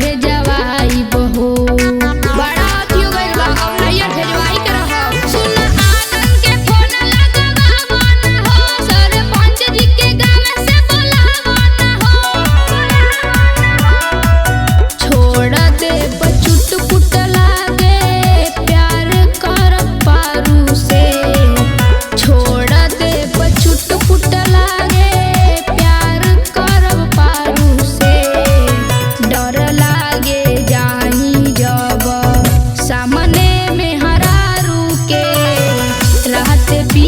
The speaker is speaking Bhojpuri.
भेजवाई बहो बड़ा अथी हो गइल बा अब नैयर भेजवाई के रह सुन आनंद के फोन लगवावो ना हो सरपंच जी के गांव से बुलावो ना हो छोड़ दे बचुट पुट लागे प्यार कर पारू से छोड़ दे बचुट पुट लागे प्यार कर पारू से डर लागे जाही जब सामने में हरारू के रात पी